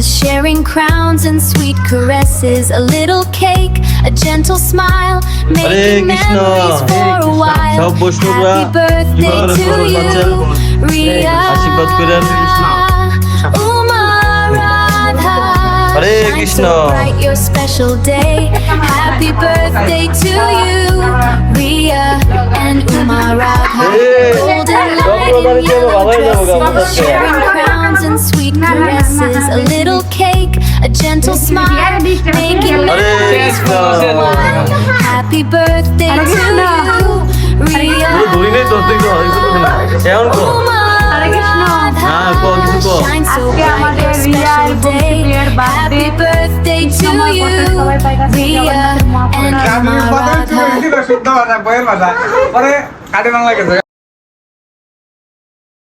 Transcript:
Sharing crowns and sweet caresses, a little cake, a gentle smile, making Krishna. memories for a while. সব বৈষ্ণবরা Happy birthday কিভাবে to করবেন you, বাচ্চার? Ria. আশীর্বাদ করেন। Uma Radha. Hare Shine Krishna. so bright, your special day. Happy birthday to you, Ria and Uma Radha. Hey. Golden light Chakradhari in যাবো, yellow ভালোই যাবো, dresses, গামছা। sharing crowns and sweet caresses, a little cake, a gentle smile, making Hare memories for a Krishna. while. Happy birthday to you, Ria পুরো ধরি নেই তো তুই তো এমন কো Uma Radha. হ্যাঁ কো কিছু কো Shine so আজকে bright, আমাদের your রিয়ার special day. বন্ধুদের Happy birthday. birthday to আমার you, কথা সবাই পাই কাছে Ria জগন্নাথের মহাপ্রভু। and আমি Uma কথা Radha. শুদ্ধ ভাষা বইয়ের ভাষা পরে কাটে বাংলা গেছে